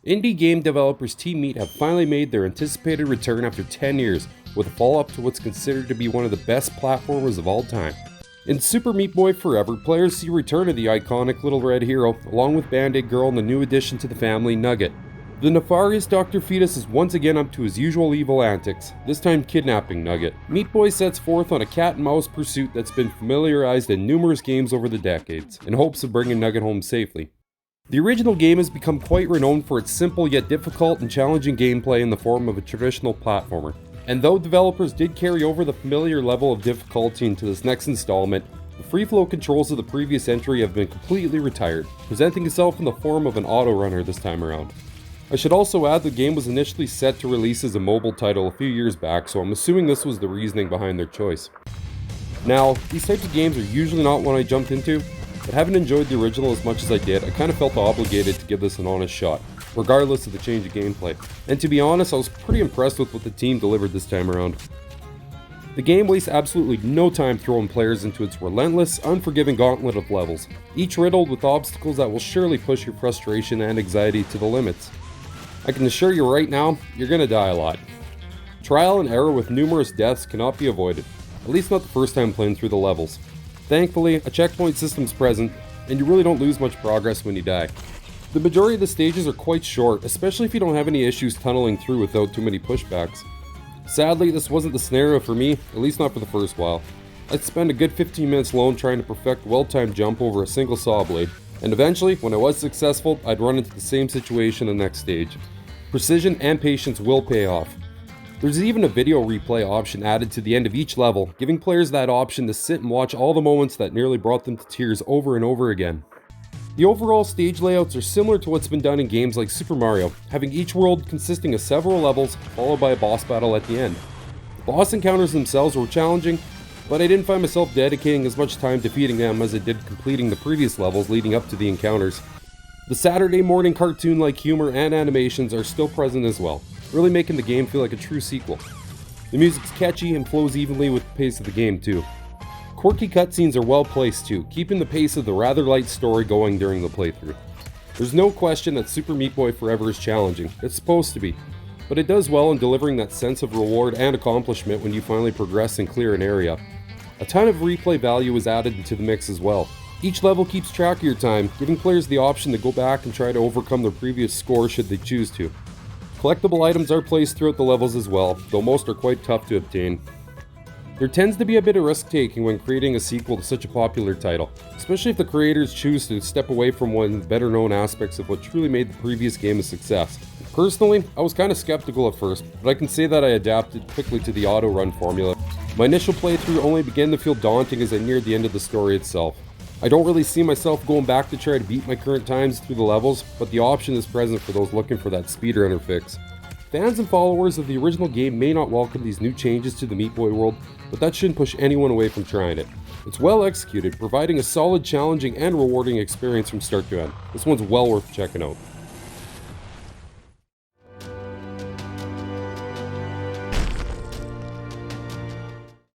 Indie game developers Team Meat have finally made their anticipated return after 10 years, with a follow-up to what's considered to be one of the best platformers of all time. In Super Meat Boy Forever, players see a return of the iconic Little Red Hero, along with Band-Aid Girl and the new addition to the family, Nugget. The nefarious Dr. Fetus is once again up to his usual evil antics, this time kidnapping Nugget. Meat Boy sets forth on a cat-and-mouse pursuit that's been familiarized in numerous games over the decades, in hopes of bringing Nugget home safely. The original game has become quite renowned for its simple yet difficult and challenging gameplay in the form of a traditional platformer. And though developers did carry over the familiar level of difficulty into this next installment, the free-flow controls of the previous entry have been completely retired, presenting itself in the form of an auto-runner this time around. I should also add the game was initially set to release as a mobile title a few years back, so I'm assuming this was the reasoning behind their choice. Now, these types of games are usually not one I jumped into, but having enjoyed the original as much as I did, I kind of felt obligated to give this an honest shot, regardless of the change of gameplay. And to be honest, I was pretty impressed with what the team delivered this time around. The game wastes absolutely no time throwing players into its relentless, unforgiving gauntlet of levels, each riddled with obstacles that will surely push your frustration and anxiety to the limits. I can assure you right now, you're gonna die a lot. Trial and error with numerous deaths cannot be avoided, at least not the first time playing through the levels. Thankfully, a checkpoint system is present, and you really don't lose much progress when you die. The majority of the stages are quite short, especially if you don't have any issues tunneling through without too many pushbacks. Sadly, this wasn't the scenario for me, at least not for the first while. I'd spend a good 15 minutes alone trying to perfect a well-timed jump over a single saw blade, and eventually, when I was successful, I'd run into the same situation the next stage. Precision and patience will pay off. There's even a video replay option added to the end of each level, giving players that option to sit and watch all the moments that nearly brought them to tears over and over again. The overall stage layouts are similar to what's been done in games like Super Mario, having each world consisting of several levels, followed by a boss battle at the end. The boss encounters themselves were challenging, but I didn't find myself dedicating as much time defeating them as I did completing the previous levels leading up to the encounters. The Saturday morning cartoon-like humor and animations are still present as well, really making the game feel like a true sequel. The music's catchy and flows evenly with the pace of the game too. Quirky cutscenes are well placed too, keeping the pace of the rather light story going during the playthrough. There's no question that Super Meat Boy Forever is challenging, it's supposed to be, but it does well in delivering that sense of reward and accomplishment when you finally progress and clear an area. A ton of replay value is added into the mix as well. Each level keeps track of your time, giving players the option to go back and try to overcome their previous score should they choose to. Collectible items are placed throughout the levels as well, though most are quite tough to obtain. There tends to be a bit of risk-taking when creating a sequel to such a popular title, especially if the creators choose to step away from one of the better-known aspects of what truly made the previous game a success. Personally, I was kind of skeptical at first, but I can say that I adapted quickly to the auto-run formula. My initial playthrough only began to feel daunting as I neared the end of the story itself. I don't really see myself going back to try to beat my current times through the levels, but the option is present for those looking for that speedrunner fix. Fans and followers of the original game may not welcome these new changes to the Meat Boy world, but that shouldn't push anyone away from trying it. It's well executed, providing a solid, challenging, and rewarding experience from start to end. This one's well worth checking out.